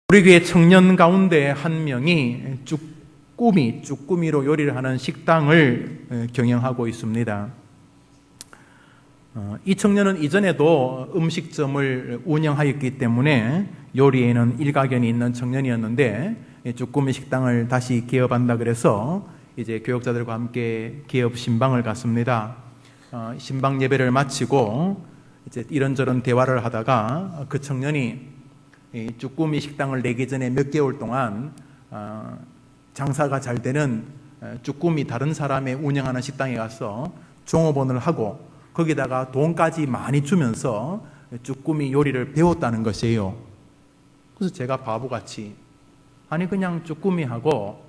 우리 교회 청년 가운데 한 명이 쭈꾸미로 요리를 하는 식당을 경영하고 있습니다. 이 청년은 이전에도 음식점을 운영하였기 때문에 요리에는 일가견이 있는 청년이었는데 쭈꾸미 식당을 다시 개업한다 그래서 이제 교역자들과 함께 개업 신방을 갔습니다. 신방 예배를 마치고 이제 이런저런 대화를 하다가 그 청년이 이 쭈꾸미 식당을 내기 전에 몇 개월 동안 장사가 잘 되는 쭈꾸미 다른 사람의 운영하는 식당에 가서 종업원을 하고 거기다가 돈까지 많이 주면서 쭈꾸미 요리를 배웠다는 것이에요. 그래서 제가 바보같이 아니 그냥 쭈꾸미하고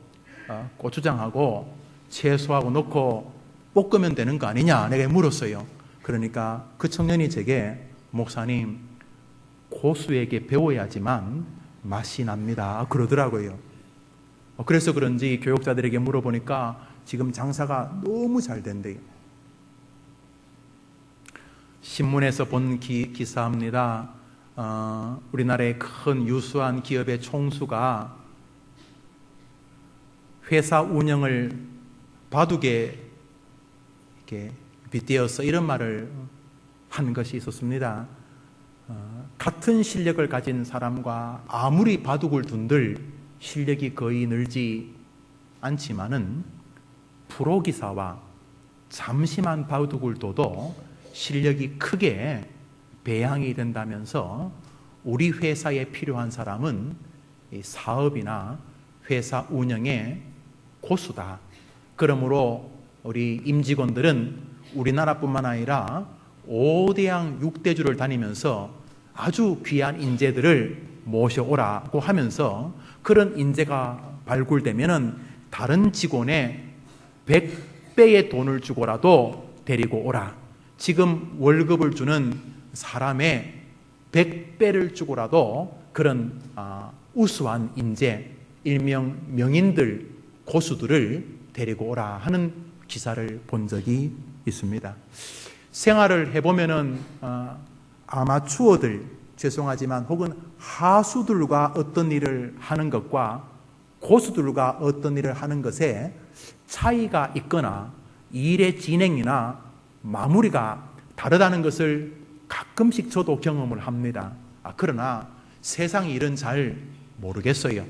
고추장하고 채소하고 넣고 볶으면 되는 거 아니냐 내가 물었어요. 그러니까 그 청년이 제게 목사님 고수에게 배워야지만 맛이 납니다 그러더라고요. 그래서 그런지 교육자들에게 물어보니까 지금 장사가 너무 잘 된대요. 신문에서 본 기사입니다. 우리나라의 큰 유수한 기업의 총수가 회사 운영을 바둑에 이렇게 빗대어서 이런 말을 한 것이 있었습니다. 같은 실력을 가진 사람과 아무리 바둑을 둔들 실력이 거의 늘지 않지만은 프로기사와 잠시만 바둑을 둬도 실력이 크게 배양이 된다면서 우리 회사에 필요한 사람은 사업이나 회사 운영의 고수다. 그러므로 우리 임직원들은 우리나라뿐만 아니라 5대양 6대주를 다니면서 아주 귀한 인재들을 모셔오라고 하면서 그런 인재가 발굴되면은 다른 직원의 100배의 돈을 주고라도 데리고 오라. 지금 월급을 주는 사람의 100배를 주고라도 그런 우수한 인재, 일명 명인들, 고수들을 데리고 오라 하는 기사를 본 적이 있습니다. 생활을 해보면은 아마추어들, 죄송하지만 혹은 하수들과 어떤 일을 하는 것과 고수들과 어떤 일을 하는 것에 차이가 있거나 일의 진행이나 마무리가 다르다는 것을 가끔씩 저도 경험을 합니다. 그러나 세상 일은 잘 모르겠어요.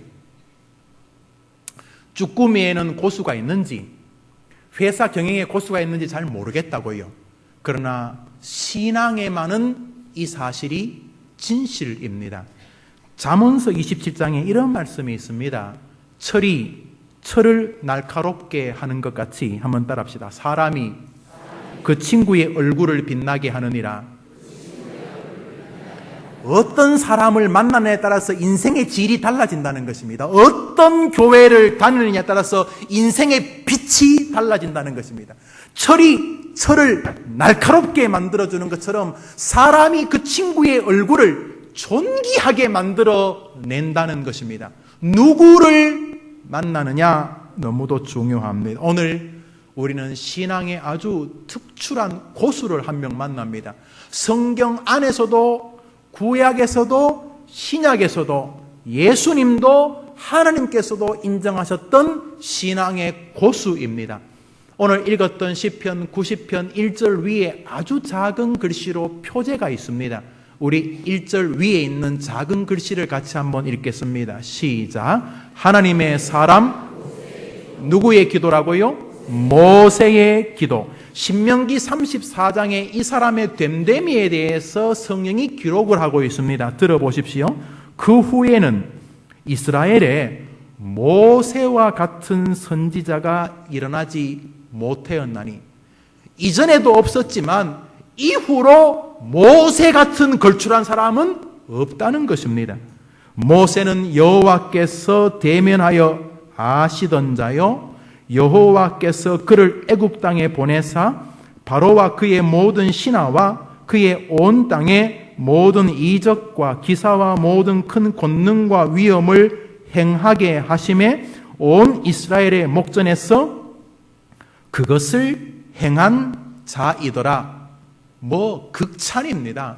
쭈꾸미에는 고수가 있는지 회사 경영에 고수가 있는지 잘 모르겠다고요. 그러나 신앙에만은 이 사실이 진실입니다. 잠언서 27장에 이런 말씀이 있습니다. 철이 철을 날카롭게 하는 것 같이 한번 따라합시다. 사람이 그 친구의 얼굴을 빛나게 하느니라. 어떤 사람을 만나느냐에 따라서 인생의 질이 달라진다는 것입니다. 어떤 교회를 다니느냐에 따라서 인생의 빛이 달라진다는 것입니다. 철이 철을 날카롭게 만들어주는 것처럼 사람이 그 친구의 얼굴을 존귀하게 만들어낸다는 것입니다. 누구를 만나느냐 너무도 중요합니다. 오늘 우리는 신앙의 아주 특출한 고수를 한 명 만납니다. 성경 안에서도 구약에서도 신약에서도 예수님도 하나님께서도 인정하셨던 신앙의 고수입니다. 오늘 읽었던 시편 90편 1절 위에 아주 작은 글씨로 표제가 있습니다. 우리 1절 위에 있는 작은 글씨를 같이 한번 읽겠습니다. 시작. 하나님의 사람 누구의 기도라고요? 모세의 기도. 신명기 34장에 이 사람의 됨됨이에 대해서 성령이 기록을 하고 있습니다. 들어보십시오. 그 후에는 이스라엘에 모세와 같은 선지자가 일어나지 못하였나니 이전에도 없었지만 이후로 모세 같은 걸출한 사람은 없다는 것입니다. 모세는 여호와께서 대면하여 아시던 자요 여호와께서 그를 애굽 땅에 보내사 바로와 그의 모든 신하와 그의 온 땅에 모든 이적과 기사와 모든 큰 권능과 위엄을 행하게 하심에 온 이스라엘의 목전에서 그것을 행한 자이더라. 극찬입니다.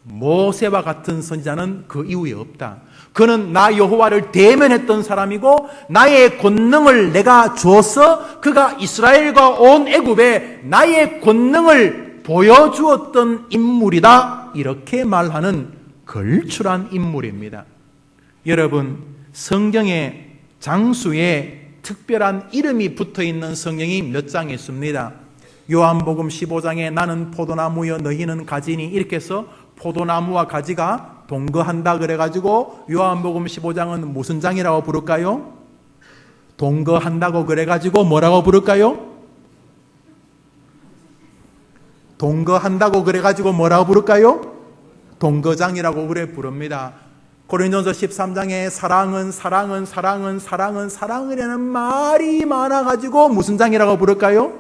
모세와 같은 선지자는 그 이후에 없다. 그는 나 여호와를 대면했던 사람이고 나의 권능을 내가 주어서 그가 이스라엘과 온 애굽에 나의 권능을 보여주었던 인물이다. 이렇게 말하는 걸출한 인물입니다. 여러분, 성경에 장수에 특별한 이름이 붙어있는 성경이 몇 장 있습니다. 요한복음 15장에 나는 포도나무여 너희는 가지니 이렇게 해서 포도나무와 가지가 동거한다 그래가지고 요한복음 15장은 무슨 장이라고 부를까요? 동거한다고 그래가지고 뭐라고 부를까요? 동거한다고 그래가지고 뭐라고 부를까요? 동거장이라고 그래 부릅니다. 고린도전서 13장에 사랑은이라는 말이 많아가지고 무슨 장이라고 부를까요?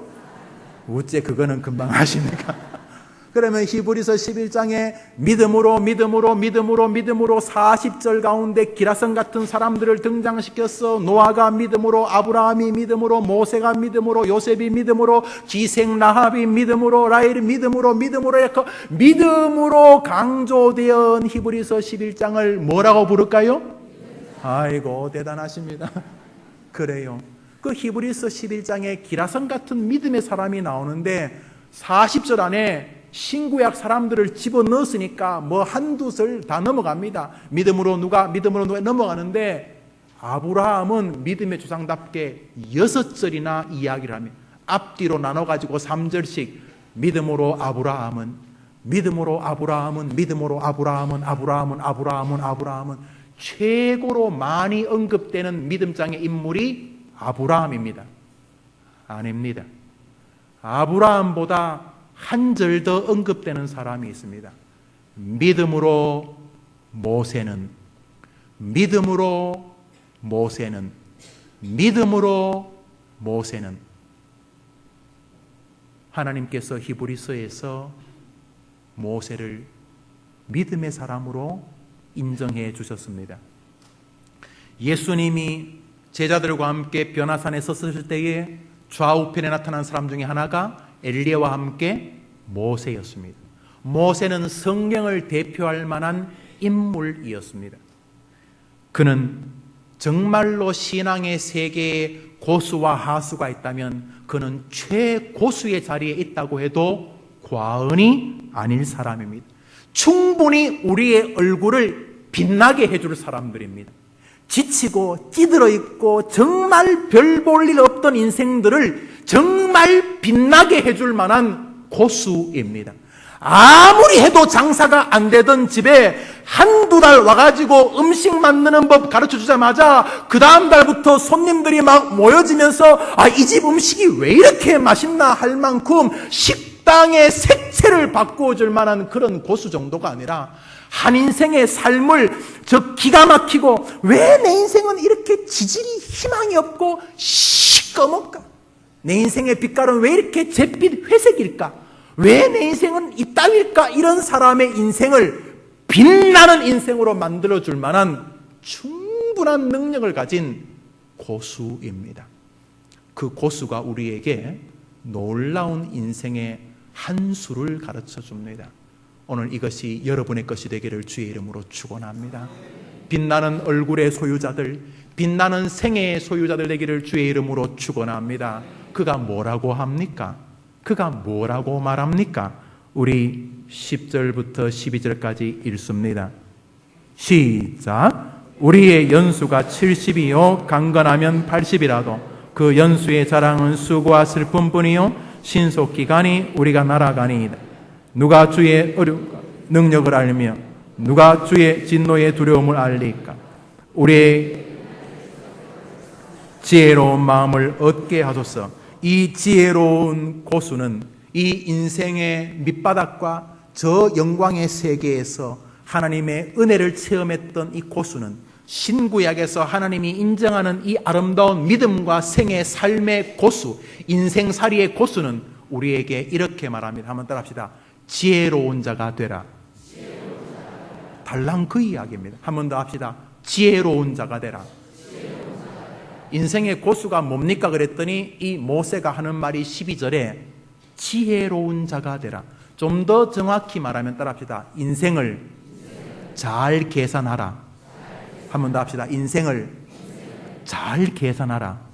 어째 그거는 금방 아십니까? 그러면 히브리서 11장에 믿음으로 40절 가운데 기라성 같은 사람들을 등장시켰어. 노아가 믿음으로, 아브라함이 믿음으로, 모세가 믿음으로, 요셉이 믿음으로, 기생 라합이 믿음으로, 라헬이 믿음으로 이렇게 믿음으로 강조되어 히브리서 11장을 뭐라고 부를까요? 아이고 대단하십니다. 그래요. 그 히브리서 11장에 기라성 같은 믿음의 사람이 나오는데 40절 안에 신구약 사람들을 집어넣었으니까 뭐 한두 절 다 넘어갑니다. 믿음으로 누가 넘어가는데 아브라함은 믿음의 조상답게 6절이나 이야기를 합니다. 앞뒤로 나눠가지고 3절씩 믿음으로 아브라함은 최고로 많이 언급되는 믿음장의 인물이 아브라함입니다. 아닙니다. 아브라함보다 한 절 더 언급되는 사람이 있습니다. 믿음으로 모세는 하나님께서 히브리서에서 모세를 믿음의 사람으로 인정해 주셨습니다. 예수님이 제자들과 함께 변화산에 섰을 때에 좌우편에 나타난 사람 중에 하나가 엘리야와 함께 모세였습니다. 모세는 성경을 대표할 만한 인물이었습니다. 그는 정말로 신앙의 세계에 고수와 하수가 있다면 그는 최고수의 자리에 있다고 해도 과언이 아닐 사람입니다. 충분히 우리의 얼굴을 빛나게 해줄 사람들입니다. 지치고 찌들어 있고 정말 별 볼 일 없던 인생들을 정말 빛나게 해줄 만한 고수입니다. 아무리 해도 장사가 안 되던 집에 한두 달 와가지고 음식 만드는 법 가르쳐 주자마자 그 다음 달부터 손님들이 막 모여지면서 이 집 음식이 왜 이렇게 맛있나 할 만큼 식당의 색채를 바꾸어 줄 만한 그런 고수 정도가 아니라 한 인생의 삶을 기가 막히고 왜 내 인생은 이렇게 지질이 희망이 없고 시꺼멓까? 내 인생의 빛깔은 왜 이렇게 잿빛 회색일까? 왜 내 인생은 이따위일까? 이런 사람의 인생을 빛나는 인생으로 만들어줄 만한 충분한 능력을 가진 고수입니다. 그 고수가 우리에게 놀라운 인생의 한 수를 가르쳐 줍니다. 오늘 이것이 여러분의 것이 되기를 주의 이름으로 축원합니다. 빛나는 얼굴의 소유자들, 빛나는 생애의 소유자들 되기를 주의 이름으로 축원합니다. 그가 뭐라고 합니까? 그가 뭐라고 말합니까? 우리 10절부터 12절까지 읽습니다. 시작. 우리의 연수가 70이요 강건하면 80이라도 그 연수의 자랑은 수고와 슬픔뿐이요 신속기간이 우리가 날아가니이다. 누가 주의 능력을 알며 누가 주의 진노의 두려움을 알리까? 우리의 지혜로운 마음을 얻게 하소서. 이 지혜로운 고수는 이 인생의 밑바닥과 저 영광의 세계에서 하나님의 은혜를 체험했던 이 고수는 신구약에서 하나님이 인정하는 이 아름다운 믿음과 생의 삶의 고수, 인생살이의 고수는 우리에게 이렇게 말합니다. 한번 따라합시다. 지혜로운 자가 되라. 달랑 그 이야기입니다. 한 번 더 합시다. 지혜로운 자가 되라. 인생의 고수가 뭡니까 그랬더니 이 모세가 하는 말이 12절에 지혜로운 자가 되라. 좀 더 정확히 말하면 따라합시다. 인생을 잘 계산하라. 한 번 더 합시다. 인생을 잘 계산하라.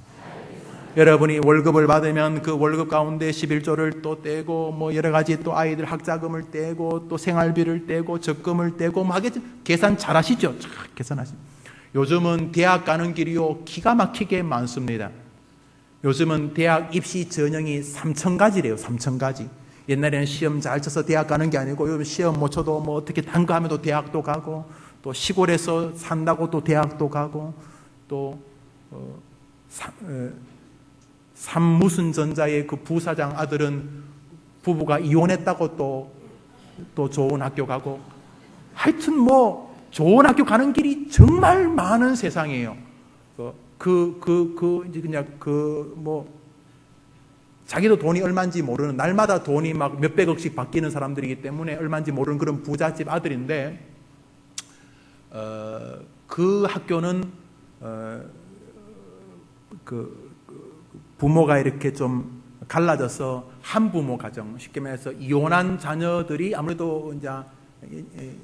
여러분이 월급을 받으면 그 월급 가운데 11조를 또 떼고 뭐 여러 가지 또 아이들 학자금을 떼고 또 생활비를 떼고 적금을 떼고 뭐 하겠죠. 계산 잘 하시죠? 잘 계산하시죠. 요즘은 대학 가는 길이요 기가 막히게 많습니다. 요즘은 대학 입시 전형이 3,000가지래요. 3,000가지. 옛날에는 시험 잘 쳐서 대학 가는 게 아니고 요즘 시험 못 쳐도 뭐 어떻게 단거하면 또 대학도 가고 또 시골에서 산다고 또 대학도 가고 또 삼무슨 전자의 그 부사장 아들은 부부가 이혼했다고 또 좋은 학교 가고 하여튼 뭐 좋은 학교 가는 길이 정말 많은 세상이에요. 이제 그냥 자기도 돈이 얼마인지 모르는 날마다 돈이 막 몇백억씩 바뀌는 사람들이기 때문에 얼마인지 모르는 그런 부잣집 아들인데 그 학교는 부모가 이렇게 좀 갈라져서 한부모 가정, 쉽게 말해서 이혼한 자녀들이 아무래도 이제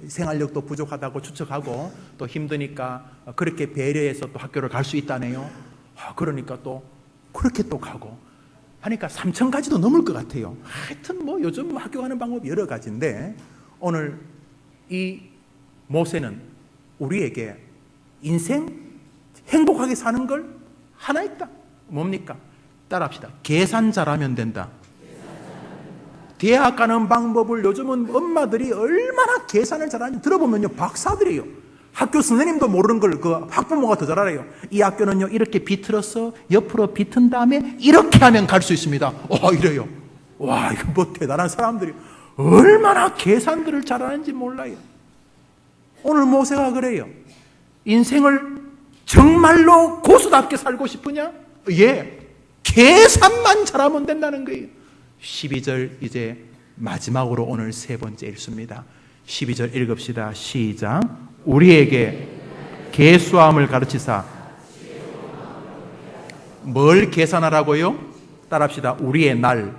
생활력도 부족하다고 추측하고 또 힘드니까 그렇게 배려해서 또 학교를 갈 수 있다네요. 그러니까 또 그렇게 또 가고 하니까 3,000가지도 넘을 것 같아요. 하여튼 뭐 요즘 학교 가는 방법이 여러 가지인데 오늘 이 모세는 우리에게 인생 행복하게 사는 걸 하나 있다. 뭡니까? 따라합시다. 계산 잘하면 된다. 대학 가는 방법을 요즘은 엄마들이 얼마나 계산을 잘하는지 들어보면요 박사들이에요. 학교 선생님도 모르는 걸 그 학부모가 더 잘 알아요. 이 학교는요 이렇게 비틀어서 옆으로 비튼 다음에 이렇게 하면 갈 수 있습니다. 이래요. 와, 이거 뭐 대단한 사람들이 얼마나 계산들을 잘하는지 몰라요. 오늘 모세가 그래요. 인생을 정말로 고수답게 살고 싶으냐? 예, 계산만 잘하면 된다는 거예요. 12절 이제 마지막으로 오늘 세 번째 읽습니다. 12절 읽읍시다. 시작. 우리에게 계수함을 가르치사. 뭘 계산하라고요? 따라합시다. 우리의 날.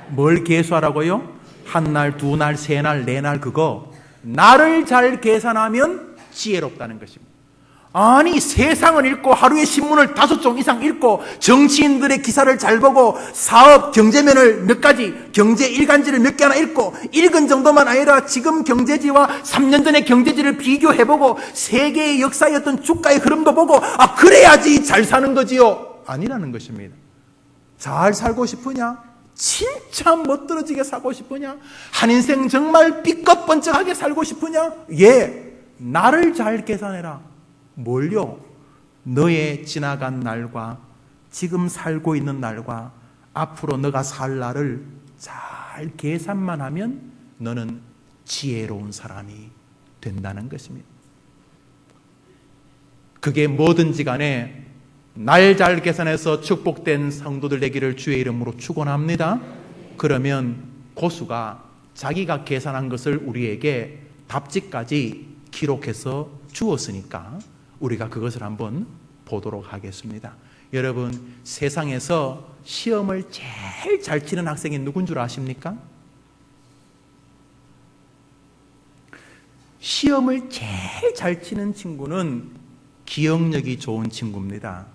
뭘 계수하라고요? 한 날, 두 날, 세 날, 네 날 그거. 날을 잘 계산하면 지혜롭다는 것입니다. 아니 세상을 읽고 하루에 신문을 5종 이상 읽고 정치인들의 기사를 잘 보고 사업 경제면을 몇 가지 경제 일간지를 몇 개 하나 읽고 읽은 정도만 아니라 지금 경제지와 3년 전의 경제지를 비교해보고 세계의 역사의 어떤 주가의 흐름도 보고 그래야지 잘 사는 거지요. 아니라는 것입니다. 잘 살고 싶으냐? 진짜 멋들어지게 살고 싶으냐? 한 인생 정말 삐껍번쩍하게 살고 싶으냐? 예, 나를 잘 계산해라. 뭘요? 너의 지나간 날과 지금 살고 있는 날과 앞으로 너가 살 날을 잘 계산만 하면 너는 지혜로운 사람이 된다는 것입니다. 그게 뭐든지 간에 날 잘 계산해서 축복된 성도들 되기를 주의 이름으로 축원합니다. 그러면 고수가 자기가 계산한 것을 우리에게 답지까지 기록해서 주었으니까 우리가 그것을 한번 보도록 하겠습니다. 여러분, 세상에서 시험을 제일 잘 치는 학생이 누군 줄 아십니까? 시험을 제일 잘 치는 친구는 기억력이 좋은 친구입니다.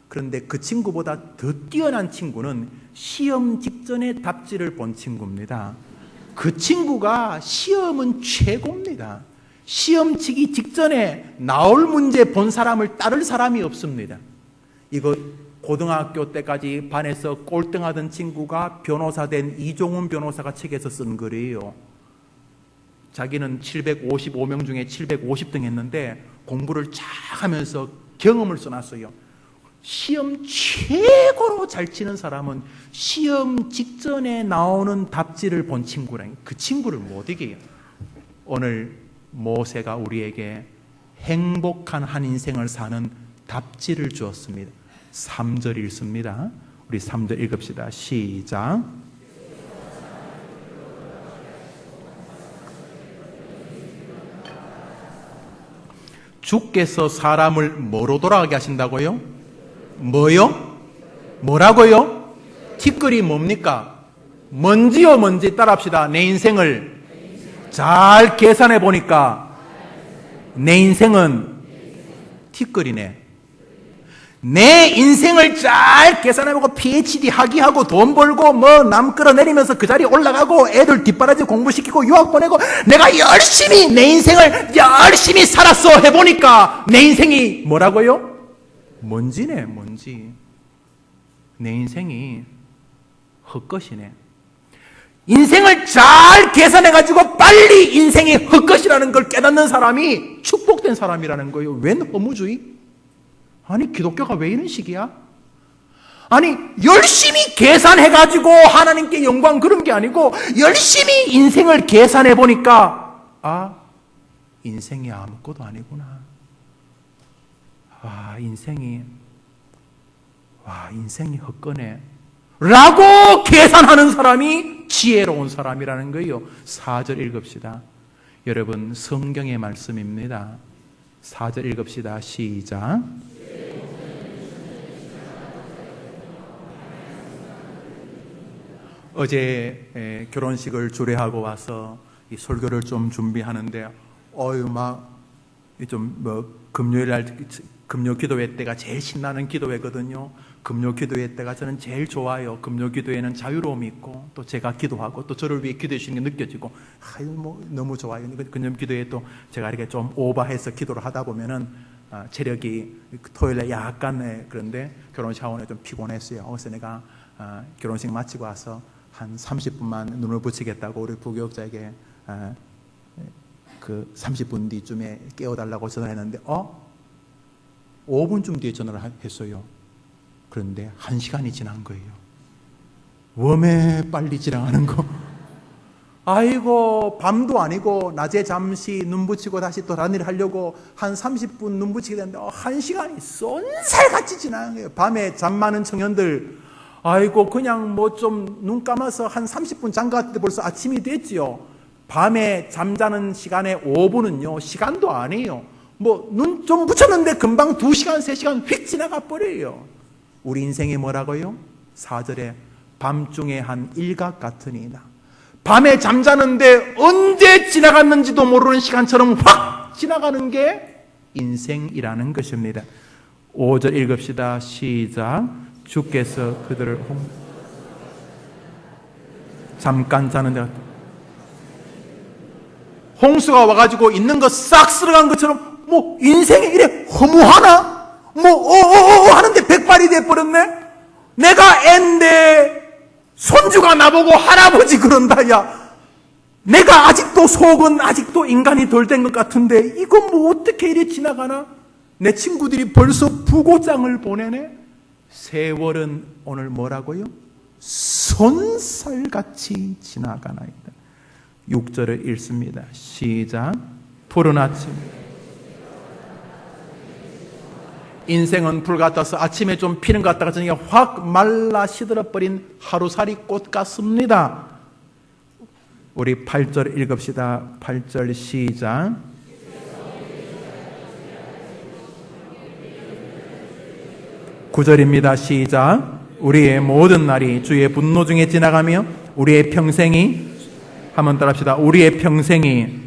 그런데 그 친구보다 더 뛰어난 친구는 시험 직전에 답지를 본 친구입니다. 그 친구가 시험은 최고입니다. 시험 치기 직전에 나올 문제 본 사람을 따를 사람이 없습니다. 이거 고등학교 때까지 반에서 꼴등하던 친구가 변호사 된 이종훈 변호사가 책에서 쓴 글이에요. 자기는 755명 중에 750등 했는데 공부를 쫙 하면서 경험을 써놨어요. 시험 최고로 잘 치는 사람은 시험 직전에 나오는 답지를 본 친구랑 그 친구를 못 이겨요. 오늘 모세가 우리에게 행복한 한 인생을 사는 답지를 주었습니다. 3절 읽습니다. 우리 3절 읽읍시다. 시작. 주께서 사람을 뭐로 돌아가게 하신다고요? 뭐요? 뭐라고요? 티끌이 뭡니까? 먼지요, 먼지. 따라합시다. 내 인생을 잘 계산해 보니까 내 인생은 티끌이네. 내 인생을 잘 계산해보고 PhD 학위하고 돈 벌고 뭐 남 끌어내리면서 그 자리에 올라가고 애들 뒷바라지 공부시키고 유학 보내고 내가 열심히 내 인생을 열심히 살았어 해보니까 내 인생이 뭐라고요? 먼지네, 먼지. 내 인생이 헛것이네. 인생을 잘 계산해가지고 빨리 인생이 헛것이라는 걸 깨닫는 사람이 축복된 사람이라는 거예요. 웬 허무주의? 아니, 기독교가 왜 이런 식이야? 아니, 열심히 계산해가지고 하나님께 영광 그런 게 아니고 열심히 인생을 계산해보니까 아, 인생이 아무것도 아니구나. 인생이 헛거네 라고 계산하는 사람이 지혜로운 사람이라는 거예요. 4절 읽읍시다. 여러분, 성경의 말씀입니다. 4절 읽읍시다. 시작. 어제 결혼식을 주례하고 와서 이 설교를 좀 준비하는데 금요일 날 금요 기도회 때가 제일 신나는 기도회거든요. 금요 기도회 때가 저는 제일 좋아요. 금요 기도회는 자유로움이 있고 또 제가 기도하고 또 저를 위해 기도해 주시는 게 느껴지고 너무 좋아요. 금요 기도회 또 제가 이렇게 좀 오버해서 기도를 하다 보면은 체력이 토요일에 약간 그런데 결혼식 하원에 좀 피곤했어요. 그래서 내가 결혼식 마치고 와서 한 30분만 눈을 붙이겠다고 우리 부교육자에게 그 30분 뒤쯤에 깨워달라고 전화했는데 5분쯤 뒤에 전화를 했어요. 그런데 1시간이 지난 거예요. 웜에 빨리 지나가는 거. 아이고, 밤도 아니고 낮에 잠시 눈 붙이고 다시 또 다른 일 하려고 한 30분 눈 붙이게 되는데 1시간이 쏜살같이 지나는 거예요. 밤에 잠 많은 청년들, 아이고 그냥 뭐 좀 눈 감아서 한 30분 잠 갔는데 벌써 아침이 됐지요. 밤에 잠자는 시간에 5분은요 시간도 아니에요. 뭐 눈 좀 붙였는데 금방 2시간 3시간 휙 지나가 버려요. 우리 인생이 뭐라고요? 4절에 밤중에 한 일각 같으니이다. 밤에 잠자는데 언제 지나갔는지도 모르는 시간처럼 확 지나가는 게 인생이라는 것입니다. 5절 읽읍시다. 시작. 주께서 그들을 잠깐 자는데 홍수가 와가지고 있는 거 싹 쓸어간 것처럼 뭐 인생이 이래 허무하나? 하는데 백발이 돼버렸네? 내가 앤데 손주가 나보고 할아버지 그런다. 야, 내가 아직도 속은 아직도 인간이 덜 된 것 같은데 이건 뭐 어떻게 이래 지나가나? 내 친구들이 벌써 부고장을 보내네? 세월은 오늘 뭐라고요? 손살같이 지나가나이다. 6절을 읽습니다. 시작. 푸른 아침. 인생은 불 같아서 아침에 좀 피는 것 같다가 저녁에 확 말라 시들어버린 하루살이 꽃 같습니다. 우리 8절 읽읍시다. 8절 시작. (9절입니다) 시작. 우리의 모든 날이 주의 분노 중에 지나가며 우리의 평생이 한번 따라합시다. 우리의 평생이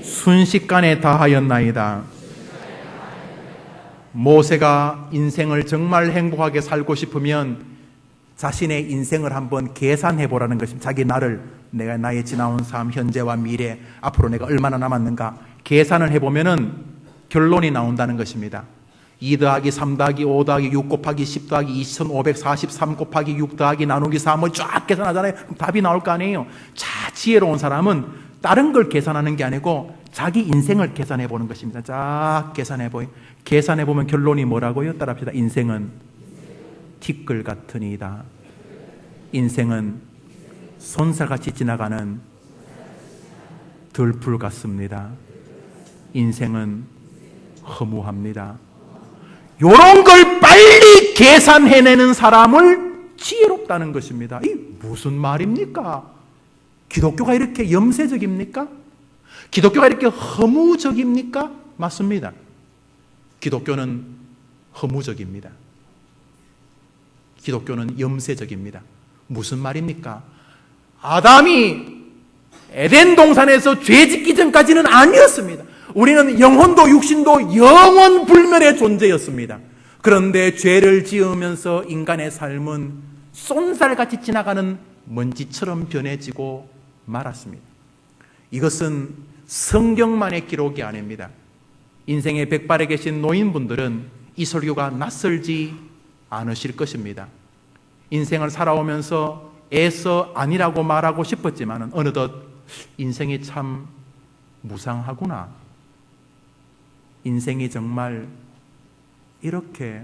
순식간에 다하였나이다. 모세가 인생을 정말 행복하게 살고 싶으면 자신의 인생을 한번 계산해 보라는 것입니다. 자기 내가 나의 지나온 삶, 현재와 미래, 앞으로 내가 얼마나 남았는가 계산을 해보면은 결론이 나온다는 것입니다. 2 더하기 3 더하기 5 더하기 6 곱하기 10 더하기 2543 곱하기 6 더하기 나누기 3을 쫙 계산하잖아요. 그럼 답이 나올 거 아니에요. 자, 지혜로운 사람은 다른 걸 계산하는 게 아니고 자기 인생을 계산해 보는 것입니다. 쫙 계산해 보면 결론이 뭐라고요? 따라합시다. 인생은 티끌 같으니이다. 인생은 손살같이 지나가는 들풀 같습니다. 인생은 허무합니다. 요런 걸 빨리 계산해내는 사람을 지혜롭다는 것입니다. 이 무슨 말입니까? 기독교가 이렇게 염세적입니까? 기독교가 이렇게 허무적입니까? 맞습니다. 기독교는 허무적입니다. 기독교는 염세적입니다. 무슨 말입니까? 아담이 에덴 동산에서 죄 짓기 전까지는 아니었습니다. 우리는 영혼도 육신도 영원 불멸의 존재였습니다. 그런데 죄를 지으면서 인간의 삶은 쏜살같이 지나가는 먼지처럼 변해지고 말았습니다. 이것은 성경만의 기록이 아닙니다. 인생의 백발에 계신 노인분들은 이 설교가 낯설지 않으실 것입니다. 인생을 살아오면서 애써 아니라고 말하고 싶었지만 어느덧 인생이 참 무상하구나. 인생이 정말 이렇게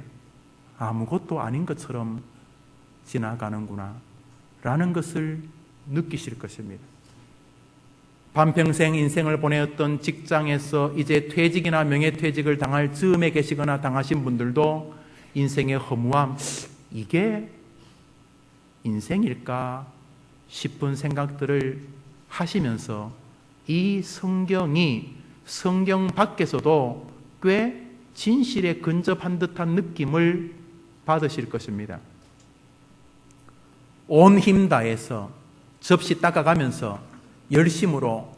아무것도 아닌 것처럼 지나가는구나 라는 것을 느끼실 것입니다. 반평생 인생을 보내었던 직장에서 이제 퇴직이나 명예퇴직을 당할 즈음에 계시거나 당하신 분들도 인생의 허무함, 이게 인생일까 싶은 생각들을 하시면서 이 성경이 성경 밖에서도 꽤 진실에 근접한 듯한 느낌을 받으실 것입니다. 온 힘 다해서 접시 닦아가면서 열심으로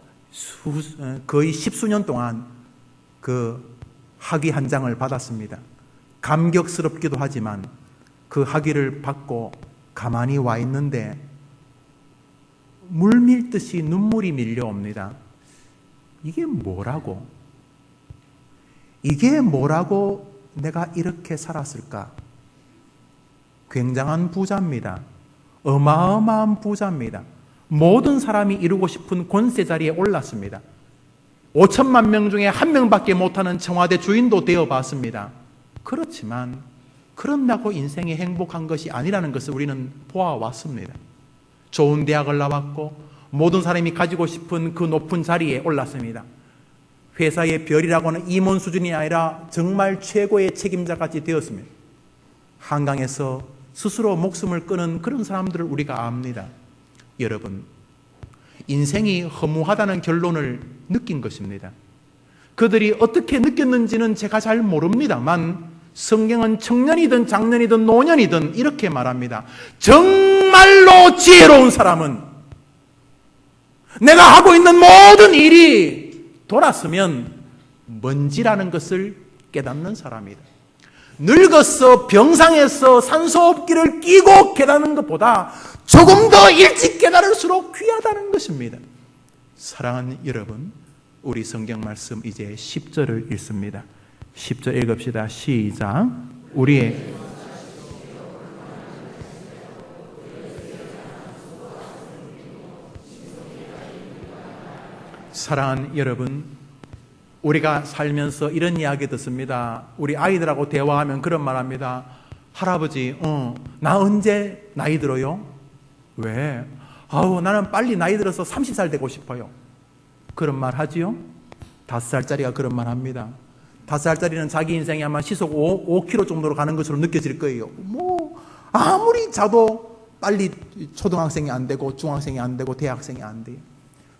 거의 10수년 동안 그 학위 한 장을 받았습니다. 감격스럽기도 하지만 그 학위를 받고 가만히 와 있는데 물밀듯이 눈물이 밀려옵니다. 이게 뭐라고? 이게 뭐라고 내가 이렇게 살았을까? 굉장한 부자입니다. 어마어마한 부자입니다. 모든 사람이 이루고 싶은 권세 자리에 올랐습니다. 5천만 명 중에 한 명밖에 못하는 청와대 주인도 되어봤습니다. 그렇지만 그런다고 인생이 행복한 것이 아니라는 것을 우리는 보아왔습니다. 좋은 대학을 나왔고 모든 사람이 가지고 싶은 그 높은 자리에 올랐습니다. 회사의 별이라고는 임원 수준이 아니라 정말 최고의 책임자까지 되었습니다. 한강에서 스스로 목숨을 끊은 그런 사람들을 우리가 압니다. 여러분, 인생이 허무하다는 결론을 느낀 것입니다. 그들이 어떻게 느꼈는지는 제가 잘 모릅니다만 성경은 청년이든 장년이든 노년이든 이렇게 말합니다. 정말로 지혜로운 사람은 내가 하고 있는 모든 일이 돌았으면 먼지라는 것을 깨닫는 사람이다. 늙어서 병상에서 산소호흡기를 끼고 깨닫는 것보다 조금 더 일찍 깨달을수록 귀하다는 것입니다. 사랑하는 여러분, 우리 성경 말씀 이제 10절을 읽습니다. 10절 읽읍시다. 시작. 우리의 사랑하는 여러분, 우리가 살면서 이런 이야기 듣습니다. 우리 아이들하고 대화하면 그런 말 합니다. 할아버지, 나 언제 나이 들어요? 왜? 나는 빨리 나이 들어서 30살 되고 싶어요. 그런 말 하지요? 5살짜리가 그런 말 합니다. 5살짜리는 자기 인생이 아마 시속 5km 정도로 가는 것으로 느껴질 거예요. 아무리 자도 빨리 초등학생이 안 되고 중학생이 안 되고 대학생이 안 돼요.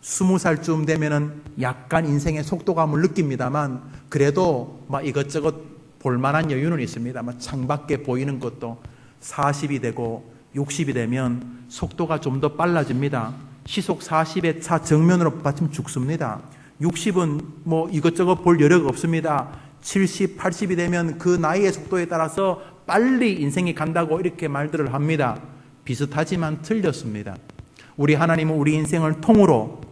20살쯤 되면은 약간 인생의 속도감을 느낍니다만 그래도 막 이것저것 볼만한 여유는 있습니다. 창밖에 보이는 것도 40이 되고 60이 되면 속도가 좀 더 빨라집니다. 시속 40의 차 정면으로 받치면 죽습니다. 60은 이것저것 볼 여력이 없습니다. 70, 80이 되면 그 나이의 속도에 따라서 빨리 인생이 간다고 이렇게 말들을 합니다. 비슷하지만 틀렸습니다. 우리 하나님은 우리 인생을 통으로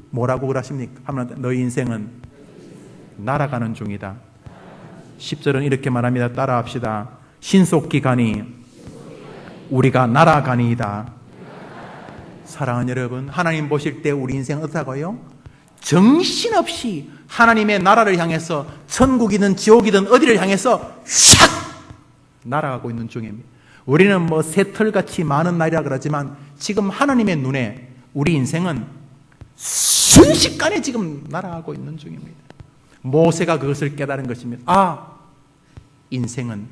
뭐라고 그러십니까? 하면 너희 인생은 날아가는 중이다. 10절은 이렇게 말합니다. 따라합시다. 신속기간이 우리가 날아가니이다. 사랑하는 여러분, 하나님 보실 때 우리 인생은 어떻다고요? 정신없이 하나님의 나라를 향해서 천국이든 지옥이든 어디를 향해서 샥 날아가고 있는 중입니다. 우리는 새털같이 많은 날이라 그러지만 지금 하나님의 눈에 우리 인생은 순식간에 지금 날아가고 있는 중입니다. 모세가 그것을 깨달은 것입니다. 인생은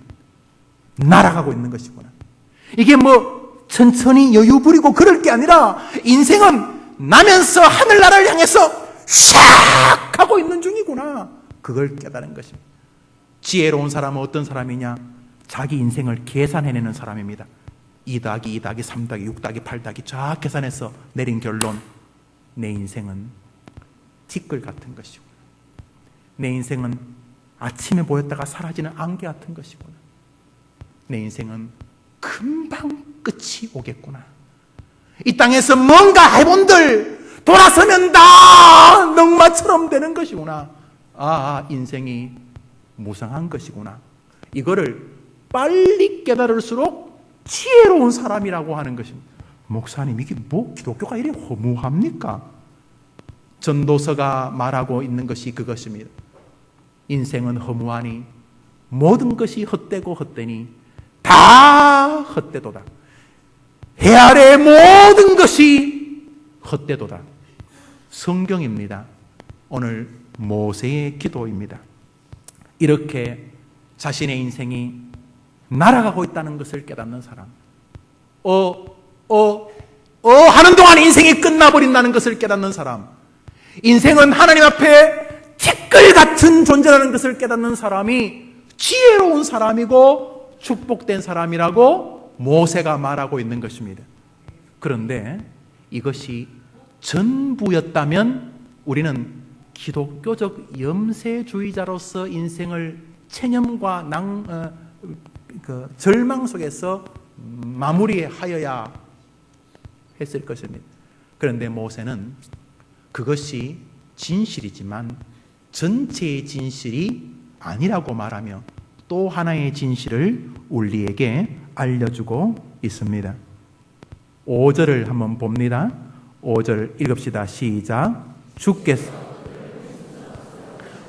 날아가고 있는 것이구나. 이게 천천히 여유 부리고 그럴 게 아니라 인생은 나면서 하늘나라를 향해서 샥 하고 있는 중이구나. 그걸 깨달은 것입니다. 지혜로운 사람은 어떤 사람이냐? 자기 인생을 계산해내는 사람입니다. 2 더하기 2 더하기 3 더하기 6 더하기 8 더하기 쫙 계산해서 내린 결론, 내 인생은 티끌 같은 것이구나. 내 인생은 아침에 보였다가 사라지는 안개 같은 것이구나. 내 인생은 금방 끝이 오겠구나. 이 땅에서 뭔가 해본들 돌아서면 다 넝마처럼 되는 것이구나. 인생이 무상한 것이구나. 이거를 빨리 깨달을수록 지혜로운 사람이라고 하는 것입니다. 목사님, 이게 뭐 기독교가 이리 허무합니까? 전도서가 말하고 있는 것이 그것입니다. 인생은 허무하니 모든 것이 헛되고 헛되니 다 헛되도다. 해 아래의 모든 것이 헛되도다. 성경입니다. 오늘 모세의 기도입니다. 이렇게 자신의 인생이 날아가고 있다는 것을 깨닫는 사람, 하는 동안 인생이 끝나버린다는 것을 깨닫는 사람, 인생은 하나님 앞에 티끌 같은 존재라는 것을 깨닫는 사람이 지혜로운 사람이고 축복된 사람이라고 모세가 말하고 있는 것입니다. 그런데 이것이 전부였다면 우리는 기독교적 염세주의자로서 인생을 체념과 절망 속에서 마무리하여야 했을 것입니다. 그런데 모세는 그것이 진실이지만 전체의 진실이 아니라고 말하며 또 하나의 진실을 우리에게 알려주고 있습니다. 5절을 한번 봅니다. 5절 읽읍시다. 시작. 주께서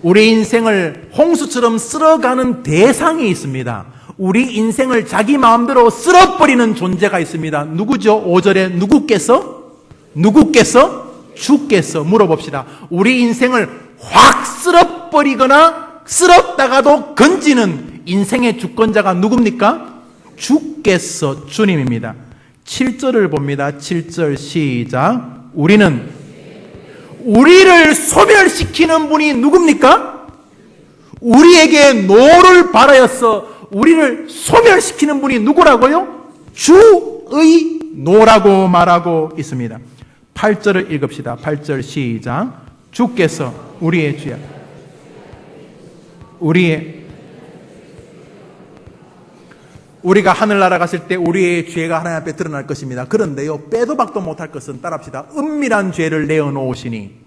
우리 인생을 홍수처럼 쓸어가는 대상이 있습니다. 우리 인생을 자기 마음대로 쓸어버리는 존재가 있습니다. 누구죠? 5절에 누구께서? 주께서. 물어봅시다. 우리 인생을 확 쓸어버리거나 쓸었다가도 건지는 인생의 주권자가 누굽니까? 주께서, 주님입니다. 7절을 봅니다. 7절 시작. 우리를 소멸시키는 분이 누굽니까? 우리에게 노를 바라여서 우리를 소멸시키는 분이 누구라고요? 주의 노라고 말하고 있습니다. 8절을 읽읍시다. 8절 시작. 주께서 우리의 주야. 우리가 하늘나라 갔을 때 우리의 죄가 하나님 앞에 드러날 것입니다. 그런데요, 빼도 박도 못할 것은 따라합시다. 은밀한 죄를 내어놓으시니.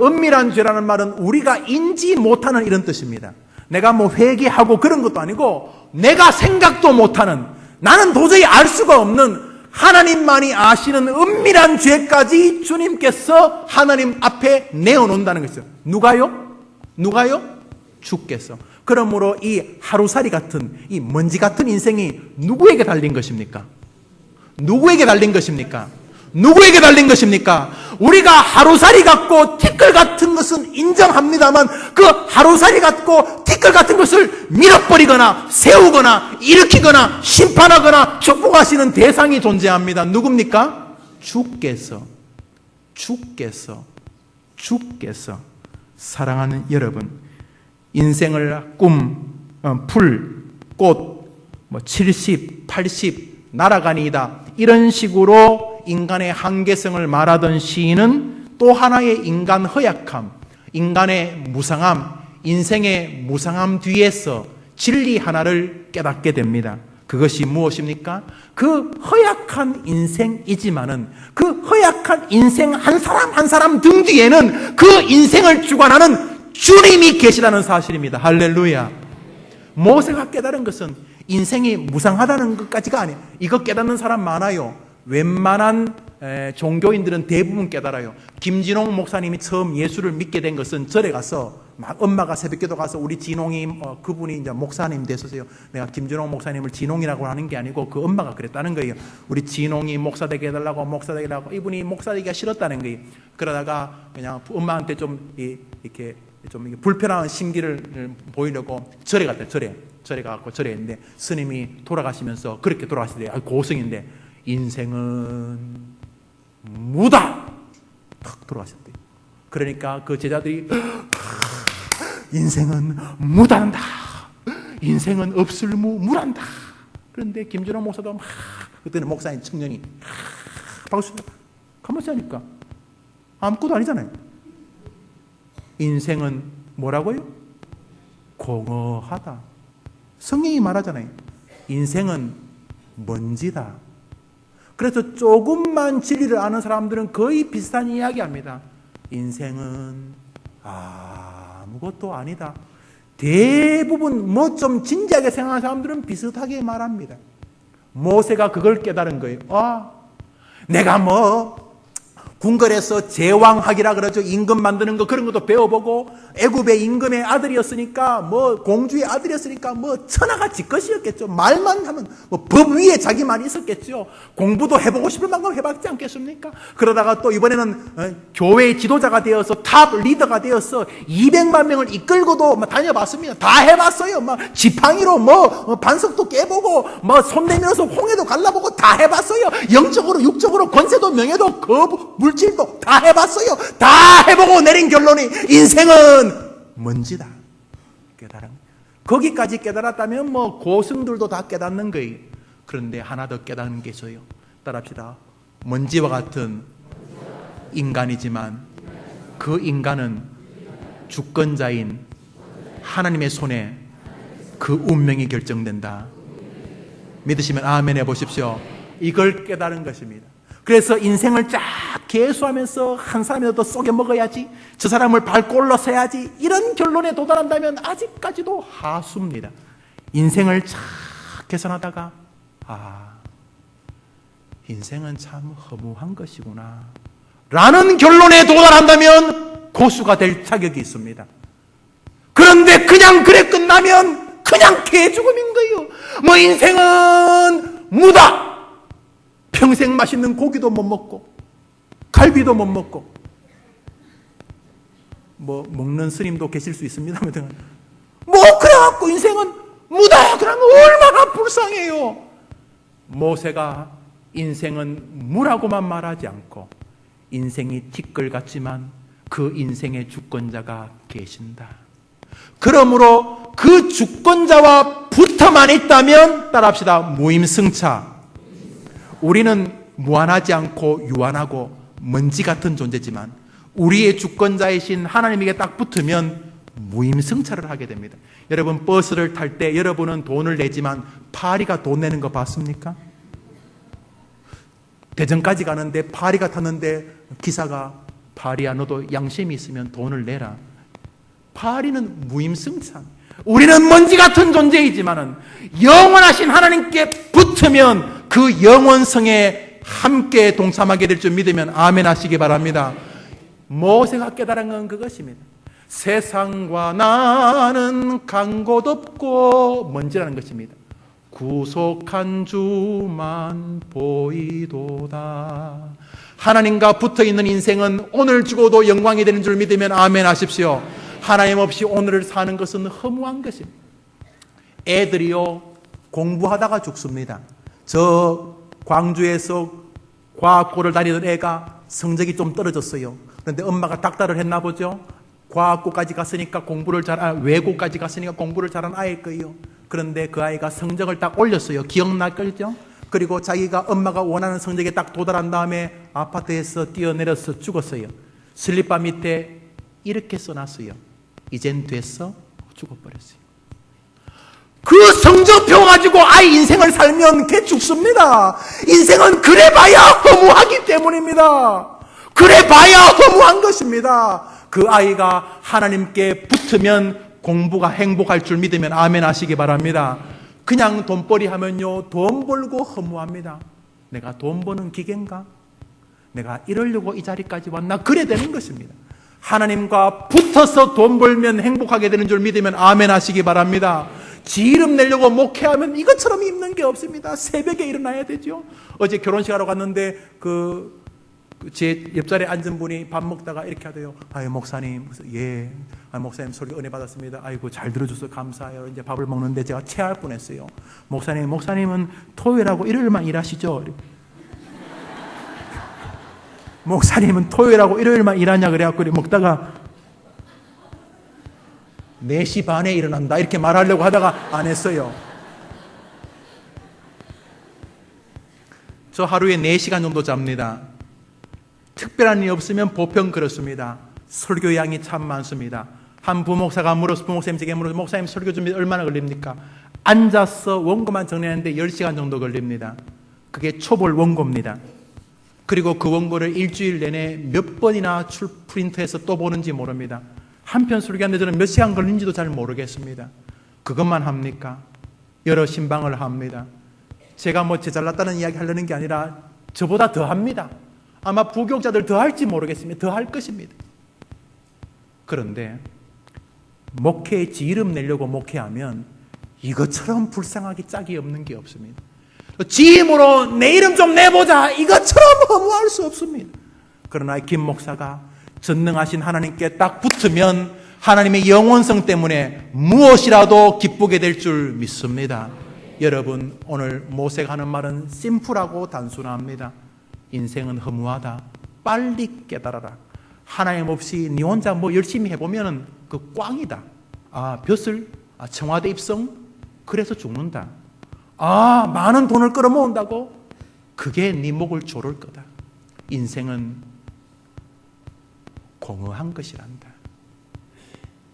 은밀한 죄라는 말은 우리가 인지 못하는 이런 뜻입니다. 내가 뭐 회개하고 그런 것도 아니고 내가 생각도 못하는, 나는 도저히 알 수가 없는 하나님만이 아시는 은밀한 죄까지 주님께서 하나님 앞에 내어놓는다는 것이죠. 누가요? 주께서. 그러므로 이 하루살이 같은, 이 먼지 같은 인생이 누구에게 달린 것입니까? 누구에게 달린 것입니까? 우리가 하루살이 같고 티끌 같은 것은 인정합니다만 그 하루살이 같고 티끌 같은 것을 밀어버리거나 세우거나 일으키거나 심판하거나 축복하시는 대상이 존재합니다. 누굽니까? 주께서. 사랑하는 여러분, 인생을 풀, 꽃, 70, 80 날아가니이다, 이런 식으로 인간의 한계성을 말하던 시인은 또 하나의 인간 허약함, 인간의 무상함, 인생의 무상함 뒤에서 진리 하나를 깨닫게 됩니다. 그것이 무엇입니까? 그 허약한 인생이지만은 그 허약한 인생 한 사람 한 사람 등 뒤에는 그 인생을 주관하는 주님이 계시다는 사실입니다. 할렐루야. 모세가 깨달은 것은 인생이 무상하다는 것까지가 아니에요. 이거 깨닫는 사람 많아요. 웬만한 종교인들은 대부분 깨달아요. 김진홍 목사님이 처음 예수를 믿게 된 것은 절에 가서 막 엄마가 새벽기도 가서 우리 진홍이 그분이 이제 목사님 되셨어요. 내가 김진홍 목사님을 진홍이라고 하는 게 아니고 그 엄마가 그랬다는 거예요. 우리 진홍이 목사 되게 해달라고 이분이 목사 되기가 싫었다는 거예요. 그러다가 그냥 엄마한테 좀 이렇게 좀 불편한 심기를 보이려고 절에 갔대. 절에 가고 절에 했는데 스님이 돌아가시면서 그렇게 돌아가시대. 고승인데 인생은 무다 탁 돌아가셨대. 그러니까 그 제자들이 인생은 무단다, 인생은 없을 무란다. 그런데 김준호 목사도 막, 그때는 목사님 청년이 박수 가만히 하니까 아무것도 아니잖아요. 인생은 뭐라고요? 공허하다. 성경이 말하잖아요. 인생은 먼지다. 그래서 조금만 진리를 아는 사람들은 거의 비슷한 이야기합니다. 인생은 아무것도 아니다. 대부분 뭐 좀 진지하게 생각하는 사람들은 비슷하게 말합니다. 모세가 그걸 깨달은 거예요. 내가 궁궐에서 제왕학이라 그러죠. 임금 만드는 거 그런 것도 배워보고 애굽의 임금의 아들이었으니까 공주의 아들이었으니까 천하가 지 것이었겠죠. 말만 하면 법 위에 자기 말이 있었겠죠. 공부도 해보고 싶을 만큼 해봤지 않겠습니까? 그러다가 또 이번에는 교회의 지도자가 되어서 탑 리더가 되어서 200만 명을 이끌고도 다녀봤습니다. 다 해봤어요. 지팡이로 반석도 깨보고 손 내밀어서 홍해도 갈라보고 다 해봤어요. 영적으로 육적으로 권세도 명예도 물질도 다 해봤어요. 다 해보고 내린 결론이 인생은 먼지다. 깨달은 거기까지 깨달았다면 고승들도 다 깨닫는 거예요. 그런데 하나 더 깨닫는 게 있어요. 따라합시다. 먼지와 같은 인간이지만 그 인간은 주권자인 하나님의 손에 그 운명이 결정된다. 믿으시면 아멘 해보십시오. 이걸 깨달은 것입니다. 그래서 인생을 쫙 계수하면서 한 사람이라도 속여 먹어야지, 저 사람을 밟고 올라서야지, 이런 결론에 도달한다면 아직까지도 하수입니다. 인생을 쫙 계산하다가 인생은 참 허무한 것이구나 라는 결론에 도달한다면 고수가 될 자격이 있습니다. 그런데 그냥 그래 끝나면 그냥 개죽음인 거예요. 인생은 무다. 평생 맛있는 고기도 못 먹고 갈비도 못 먹고 먹는 스님도 계실 수 있습니다. 그래갖고 인생은 무다. 그러면 얼마나 불쌍해요. 모세가 인생은 무라고만 말하지 않고 인생이 티끌 같지만 그 인생의 주권자가 계신다. 그러므로 그 주권자와 붙어만 있다면 따라합시다. 무임승차. 우리는 무한하지 않고 유한하고 먼지 같은 존재지만 우리의 주권자이신 하나님에게 딱 붙으면 무임승차를 하게 됩니다. 여러분 버스를 탈 때 여러분은 돈을 내지만 파리가 돈 내는 거 봤습니까? 대전까지 가는데 파리가 탔는데 기사가 파리야 너도 양심이 있으면 돈을 내라. 파리는 무임승차. 우리는 먼지 같은 존재이지만 영원하신 하나님께 붙으면 그 영원성에 함께 동참하게 될 줄 믿으면 아멘 하시기 바랍니다. 모세가 깨달은 건 그것입니다. 세상과 나는 간 곳 없고 먼지라는 것입니다. 구속한 주만 보이도다. 하나님과 붙어있는 인생은 오늘 죽어도 영광이 되는 줄 믿으면 아멘 하십시오. 하나님 없이 오늘을 사는 것은 허무한 것입니다. 애들이요 공부하다가 죽습니다. 저 광주에서 과학고를 다니던 애가 성적이 좀 떨어졌어요. 그런데 엄마가 닥달을 했나 보죠. 과학고까지 갔으니까 외고까지 갔으니까 공부를 잘한 아이일 거예요. 그런데 그 아이가 성적을 딱 올렸어요. 기억날걸요? 그리고 자기가 엄마가 원하는 성적에 딱 도달한 다음에 아파트에서 뛰어내려서 죽었어요. 슬립바 밑에 이렇게 써놨어요. 이젠 됐어? 죽어버렸어요. 그 성적표 가지고 아이 인생을 살면 걔 죽습니다. 인생은 그래봐야 허무하기 때문입니다. 그래봐야 허무한 것입니다. 그 아이가 하나님께 붙으면 공부가 행복할 줄 믿으면 아멘 하시기 바랍니다. 그냥 돈벌이 하면요 돈 벌고 허무합니다. 내가 돈 버는 기계인가? 내가 이러려고 이 자리까지 왔나? 그래 되는 것입니다. 하나님과 붙어서 돈 벌면 행복하게 되는 줄 믿으면 아멘 하시기 바랍니다. 지 이름 내려고 목회하면 이것처럼 힘든 게 없습니다. 새벽에 일어나야 되죠. 어제 결혼식하러 갔는데 제 옆자리에 앉은 분이 밥 먹다가 이렇게 하대요. 아유 목사님, 예, 목사님 설교 은혜 받았습니다. 아이고 잘 들어줘서 감사해요. 이제 밥을 먹는데 제가 체할 뻔했어요. 목사님은 토요일하고 일요일만 일하시죠? 목사님은 토요일하고 일요일만 일하냐 그래갖고 먹다가 4시 반에 일어난다 이렇게 말하려고 하다가 안 했어요. 저 하루에 4시간 정도 잡니다. 특별한 일이 없으면 보편 그렇습니다. 설교 양이 참 많습니다. 한 부목사가 물어서 부목사님에게 물어서 목사님 설교 준비 얼마나 걸립니까? 앉아서 원고만 정리하는데 10시간 정도 걸립니다. 그게 초볼 원고입니다. 그리고 그 원고를 일주일 내내 몇 번이나 프린트해서 또 보는지 모릅니다. 한편 설교하는데 저는 몇 시간 걸린지도 잘 모르겠습니다. 그것만 합니까? 여러 신방을 합니다. 제가 뭐 제 잘났다는 이야기 하려는 게 아니라 저보다 더 합니다. 아마 부교육자들 더 할지 모르겠습니다. 더 할 것입니다. 그런데 목회에 지 이름 내려고 목회하면 이것처럼 불쌍하기 짝이 없는 게 없습니다. 지 힘으로 내 이름 좀 내보자, 이것처럼 허무할 수 없습니다. 그러나 김 목사가 전능하신 하나님께 딱 붙으면 하나님의 영원성 때문에 무엇이라도 기쁘게 될 줄 믿습니다. 여러분, 오늘 모세가 하는 말은 심플하고 단순합니다. 인생은 허무하다. 빨리 깨달아라. 하나님 없이 네 혼자 뭐 열심히 해보면 그 꽝이다. 벼슬, 청와대 입성, 그래서 죽는다. 많은 돈을 끌어모은다고? 그게 네 목을 조를 거다. 인생은 공허한 것이란다.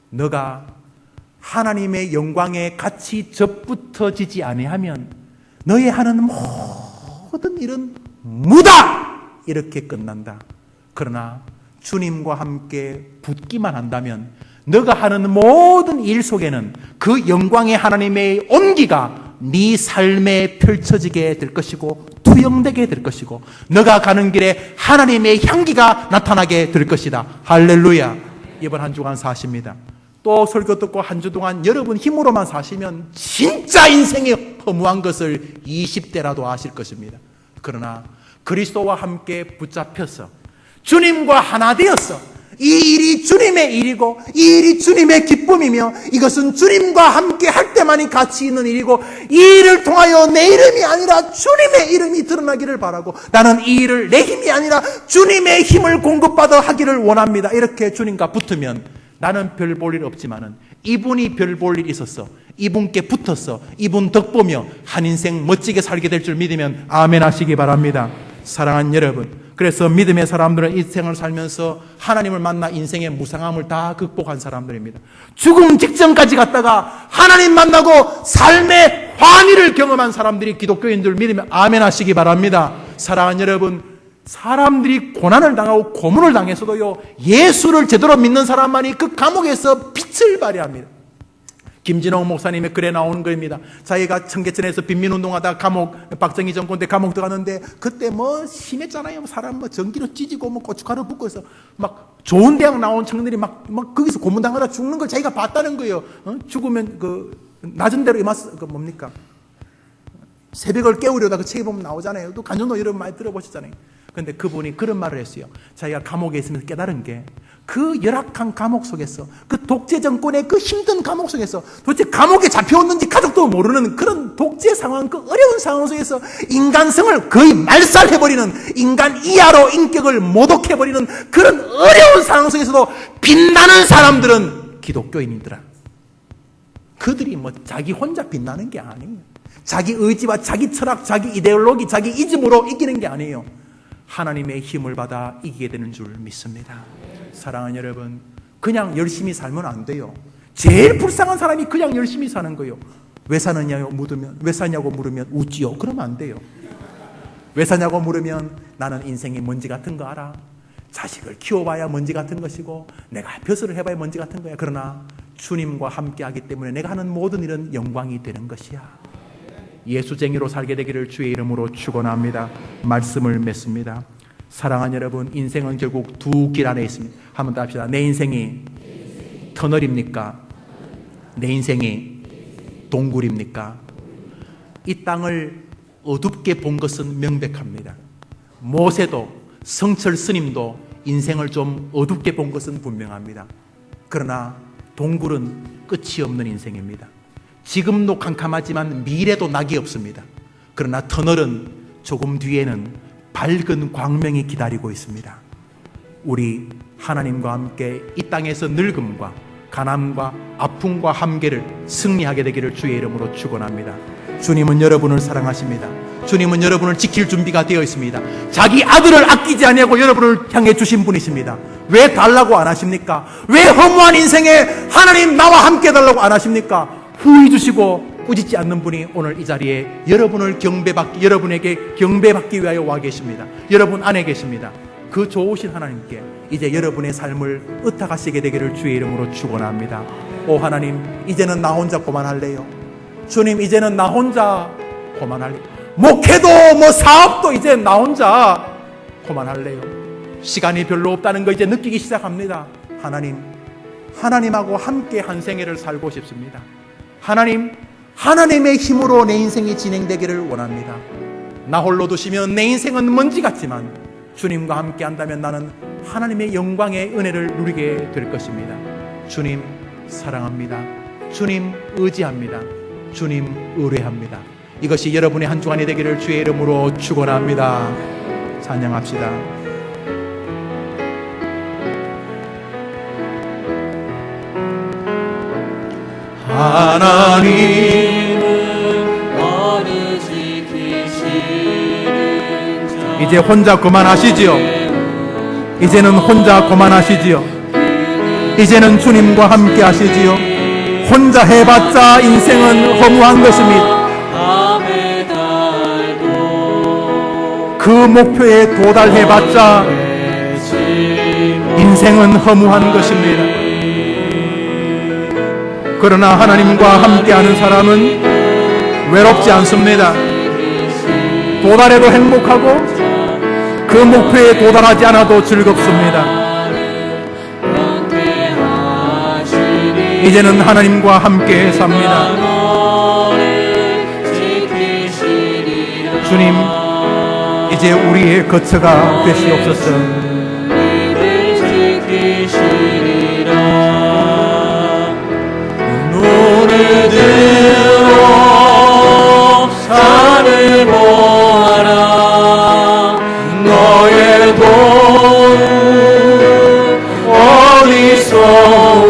너가 하나님의 영광에 같이 접붙어지지 아니하면 너의 하는 모든 일은 무다! 이렇게 끝난다. 그러나 주님과 함께 붙기만 한다면 너가 하는 모든 일 속에는 그 영광의 하나님의 온기가 네 삶에 펼쳐지게 될 것이고 투영되게 될 것이고 너가 가는 길에 하나님의 향기가 나타나게 될 것이다. 할렐루야. 이번 한 주간 사십니다. 또 설교 듣고 한 주 동안 여러분 힘으로만 사시면 진짜 인생이 허무한 것을 20대라도 아실 것입니다. 그러나 그리스도와 함께 붙잡혀서 주님과 하나 되었어. 이 일이 주님의 일이고 이 일이 주님의 기쁨이며 이것은 주님과 함께 할 때만이 가치 있는 일이고 이 일을 통하여 내 이름이 아니라 주님의 이름이 드러나기를 바라고 나는 이 일을 내 힘이 아니라 주님의 힘을 공급받아 하기를 원합니다. 이렇게 주님과 붙으면 나는 별 볼 일 없지만은 이분이 별 볼 일 있었어. 이분께 붙었어. 이분 덕보며 한 인생 멋지게 살게 될 줄 믿으면 아멘 하시기 바랍니다. 사랑하는 여러분, 그래서 믿음의 사람들은 이 생을 살면서 하나님을 만나 인생의 무상함을 다 극복한 사람들입니다. 죽음 직전까지 갔다가 하나님 만나고 삶의 환희를 경험한 사람들이 기독교인 줄 믿으면 아멘 하시기 바랍니다. 사랑하는 여러분, 사람들이 고난을 당하고 고문을 당해서도요, 예수를 제대로 믿는 사람만이 그 감옥에서 빛을 발휘합니다. 김진홍 목사님의 글에 나오는 거입니다. 자기가 청계천에서 빈민운동하다 감옥, 박정희 정권 때 감옥 들어갔는데 그때 뭐 심했잖아요. 사람 뭐 전기로 찢고 뭐 고춧가루 붓고 해서 막 좋은 대학 나온 청년들이 막 거기서 고문당하다 죽는 걸 자기가 봤다는 거예요. 죽으면 그 낮은 대로 그 뭡니까? 새벽을 깨우려다 그 책에 보면 나오잖아요. 또 간전도 여러분 많이 들어보셨잖아요. 그런데 그분이 그런 말을 했어요. 자기가 감옥에 있으면서 깨달은 게 그 열악한 감옥 속에서 그 독재 정권의 그 힘든 감옥 속에서 도대체 감옥에 잡혀왔는지 가족도 모르는 그런 독재 상황, 그 어려운 상황 속에서 인간성을 거의 말살해버리는, 인간 이하로 인격을 모독해버리는 그런 어려운 상황 속에서도 빛나는 사람들은 기독교인이더라. 그들이 뭐 자기 혼자 빛나는 게 아니에요. 자기 의지와 자기 철학, 자기 이데올로기, 자기 이즘으로 이기는 게 아니에요. 하나님의 힘을 받아 이기게 되는 줄 믿습니다. 사랑하는 여러분, 그냥 열심히 살면 안 돼요. 제일 불쌍한 사람이 그냥 열심히 사는 거예요. 왜 사느냐고 물으면 웃지요. 그러면 안 돼요. 왜 사냐고 물으면 나는 인생이 먼지 같은 거 알아. 자식을 키워봐야 먼지 같은 것이고 내가 벼슬을 해봐야 먼지 같은 거야. 그러나 주님과 함께 하기 때문에 내가 하는 모든 일은 영광이 되는 것이야. 예수쟁이로 살게 되기를 주의 이름으로 축원합니다. 말씀을 맺습니다. 사랑하는 여러분, 인생은 결국 두 길 안에 있습니다. 한번 더 합시다. 내 인생이 터널입니까? 내 인생이 동굴입니까? 이 땅을 어둡게 본 것은 명백합니다. 모세도 성철 스님도 인생을 좀 어둡게 본 것은 분명합니다. 그러나 동굴은 끝이 없는 인생입니다. 지금도 캄캄하지만 미래도 낙이 없습니다. 그러나 터널은 조금 뒤에는 밝은 광명이 기다리고 있습니다. 우리 하나님과 함께 이 땅에서 늙음과 가난과 아픔과 한계를 승리하게 되기를 주의 이름으로 축원합니다. 주님은 여러분을 사랑하십니다. 주님은 여러분을 지킬 준비가 되어 있습니다. 자기 아들을 아끼지 아니하고 여러분을 향해 주신 분이십니다. 왜 달라고 안 하십니까? 왜 허무한 인생에 하나님 나와 함께 달라고 안 하십니까? 후히 주시고 꾸짖지 않는 분이 오늘 이 자리에 여러분에게 경배받기 위하여 와 계십니다. 여러분 안에 계십니다. 그 좋으신 하나님께 이제 여러분의 삶을 의탁하시게 되기를 주의 이름으로 축원합니다. 오 하나님, 이제는 나 혼자 고만할래요. 주님, 이제는 나 혼자 고만할래요. 목회도 사업도 이제 나 혼자 고만할래요. 시간이 별로 없다는 거 이제 느끼기 시작합니다. 하나님하고 함께 한 생애를 살고 싶습니다. 하나님의 힘으로 내 인생이 진행되기를 원합니다. 나 홀로 두시면 내 인생은 먼지 같지만 주님과 함께 한다면 나는 하나님의 영광의 은혜를 누리게 될 것입니다. 주님 사랑합니다. 주님 의지합니다. 주님 의뢰합니다. 이것이 여러분의 한 주간이 되기를 주의 이름으로 축원합니다. 찬양합시다. 하나님은 너를 지키시는 자. 이제 혼자 그만하시지요. 이제는 혼자 그만하시지요. 이제는 주님과 함께 하시지요. 혼자 해봤자 인생은 허무한 것입니다. 그 목표에 도달해봤자 인생은 허무한 것입니다. 그러나 하나님과 함께하는 사람은 외롭지 않습니다. 도달해도 행복하고 그 목표에 도달하지 않아도 즐겁습니다. 이제는 하나님과 함께 삽니다. 주님, 이제 우리의 거처가 되시옵소서. 눈을 들어 산을 보아라. 너의 도움 어디서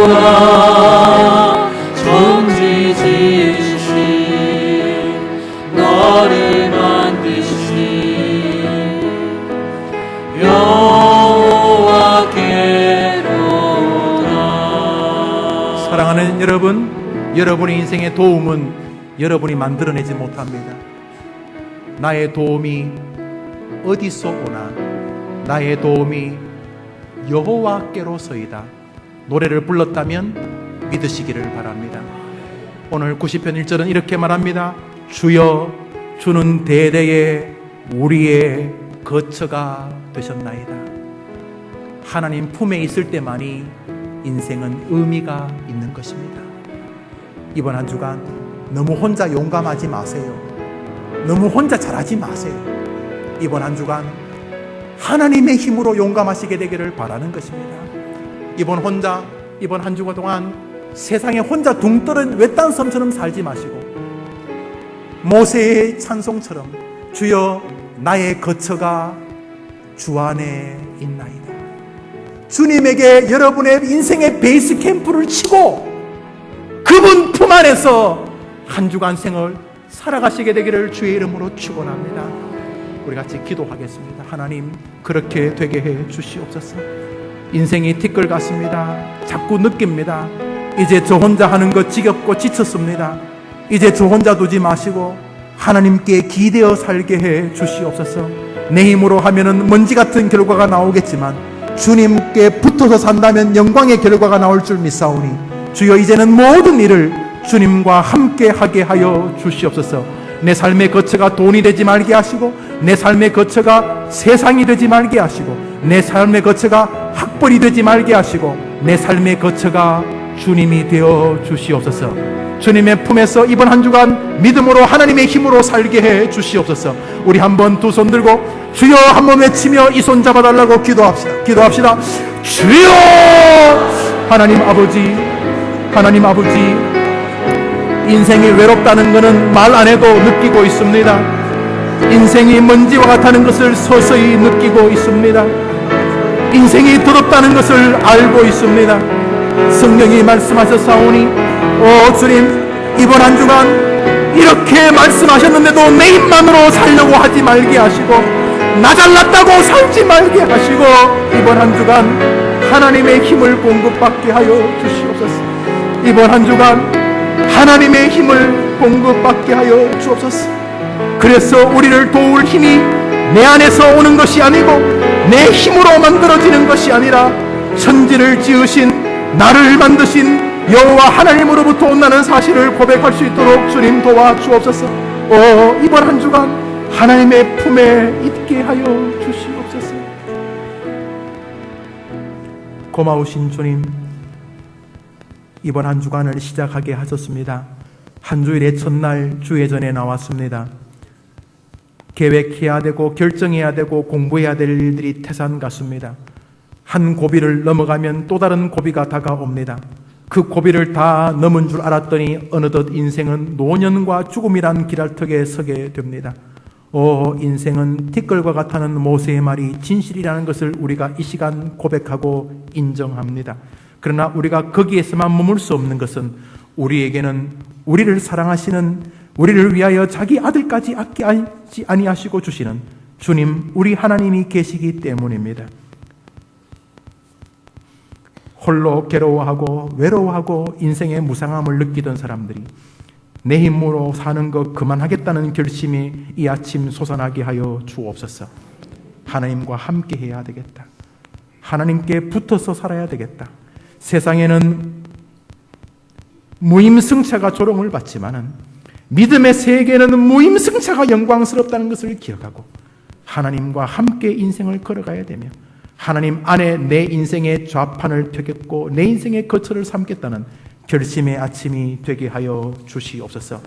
오나. 천지 지으신 너를 만드신 여호와께로다. 사랑하는 여러분, 여러분의 인생의 도움은 여러분이 만들어내지 못합니다. 나의 도움이 어디서 오나. 나의 도움이 여호와께로서이다. 노래를 불렀다면 믿으시기를 바랍니다. 오늘 90편 1절은 이렇게 말합니다. 주여, 주는 대대에 우리의 거처가 되셨나이다. 하나님 품에 있을 때만이 인생은 의미가 있는 것입니다. 이번 한 주간 너무 혼자 용감하지 마세요. 너무 혼자 잘하지 마세요. 이번 한 주간 하나님의 힘으로 용감하시게 되기를 바라는 것입니다. 이번 한 주간 동안 세상에 혼자 둥떠른 외딴 섬처럼 살지 마시고 모세의 찬송처럼 주여, 나의 거처가 주 안에 있나이다. 주님에게 여러분의 인생의 베이스 캠프를 치고 그분 품 안에서 한 주간 생을 살아가시게 되기를 주의 이름으로 축원합니다. 우리 같이 기도하겠습니다. 하나님, 그렇게 되게 해 주시옵소서. 인생이 티끌 같습니다. 자꾸 느낍니다. 이제 저 혼자 하는 것 지겹고 지쳤습니다. 이제 저 혼자 두지 마시고 하나님께 기대어 살게 해 주시옵소서. 내 힘으로 하면은 먼지 같은 결과가 나오겠지만 주님께 붙어서 산다면 영광의 결과가 나올 줄 믿사오니 주여, 이제는 모든 일을 주님과 함께 하게 하여 주시옵소서. 내 삶의 거처가 돈이 되지 말게 하시고, 내 삶의 거처가 세상이 되지 말게 하시고, 내 삶의 거처가 학벌이 되지 말게 하시고, 내 삶의 거처가 주님이 되어 주시옵소서. 주님의 품에서 이번 한 주간 믿음으로 하나님의 힘으로 살게 해 주시옵소서. 우리 한번 두 손 들고 주여 한번 외치며 이 손 잡아달라고 기도합시다. 주여! 하나님 아버지, 인생이 외롭다는 것은 말 안 해도 느끼고 있습니다. 인생이 먼지와 같다는 것을 서서히 느끼고 있습니다. 인생이 더럽다는 것을 알고 있습니다. 성령이 말씀하셨사오니 오 주님, 이번 한 주간 이렇게 말씀하셨는데도 내 힘만으로 살려고 하지 말게 하시고 나 잘났다고 살지 말게 하시고 이번 한 주간 하나님의 힘을 공급받게 하여 주시옵소서. 이번 한 주간 하나님의 힘을 공급받게 하여 주옵소서. 그래서 우리를 도울 힘이 내 안에서 오는 것이 아니고 내 힘으로 만들어지는 것이 아니라 천지를 지으신 나를 만드신 여호와 하나님으로부터 온다는 사실을 고백할 수 있도록 주님 도와주옵소서. 이번 한 주간 하나님의 품에 있게 하여 주시옵소서. 고마우신 주님, 이번 한 주간을 시작하게 하셨습니다. 한 주일의 첫날 주회전에 나왔습니다. 계획해야 되고 결정해야 되고 공부해야 될 일들이 태산 같습니다. 한 고비를 넘어가면 또 다른 고비가 다가옵니다. 그 고비를 다 넘은 줄 알았더니 어느덧 인생은 노년과 죽음이란 길알턱에 서게 됩니다. 인생은 티끌과 같다는 모세의 말이 진실이라는 것을 우리가 이 시간 고백하고 인정합니다. 그러나 우리가 거기에서만 머물 수 없는 것은 우리에게는 우리를 사랑하시는, 우리를 위하여 자기 아들까지 아끼지 아니하시고 주시는 주님, 우리 하나님이 계시기 때문입니다. 홀로 괴로워하고 외로워하고 인생의 무상함을 느끼던 사람들이 내 힘으로 사는 것 그만하겠다는 결심이 이 아침 솟아나게 하여 주옵소서. 하나님과 함께 해야 되겠다. 하나님께 붙어서 살아야 되겠다. 세상에는 무임승차가 조롱을 받지만은 믿음의 세계는 무임승차가 영광스럽다는 것을 기억하고 하나님과 함께 인생을 걸어가야 되며 하나님 안에 내 인생의 좌판을 펴겠고 내 인생의 거처를 삼겠다는 결심의 아침이 되게 하여 주시옵소서.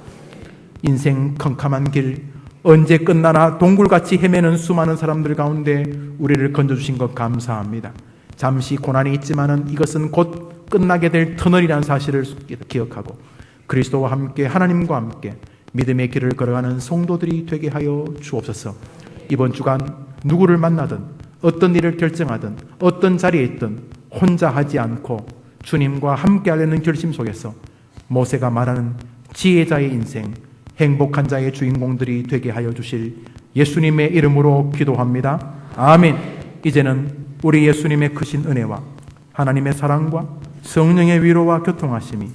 인생 컴컴한 길 언제 끝나나 동굴같이 헤매는 수많은 사람들 가운데 우리를 건져주신 것 감사합니다. 잠시 고난이 있지만은 이것은 곧 끝나게 될 터널이라는 사실을 기억하고 그리스도와 함께 하나님과 함께 믿음의 길을 걸어가는 성도들이 되게 하여 주옵소서. 이번 주간 누구를 만나든 어떤 일을 결정하든 어떤 자리에 있든 혼자 하지 않고 주님과 함께 하려는 결심 속에서 모세가 말하는 지혜자의 인생, 행복한 자의 주인공들이 되게 하여 주실 예수님의 이름으로 기도합니다. 아멘. 이제는 우리 예수님의 크신 은혜와 하나님의 사랑과 성령의 위로와 교통하심이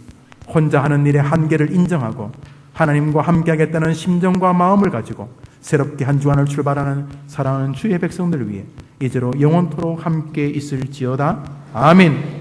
혼자 하는 일의 한계를 인정하고 하나님과 함께 하겠다는 심정과 마음을 가지고 새롭게 한 주간을 출발하는 사랑하는 주의 백성들을 위해 이제로 영원토록 함께 있을지어다. 아멘.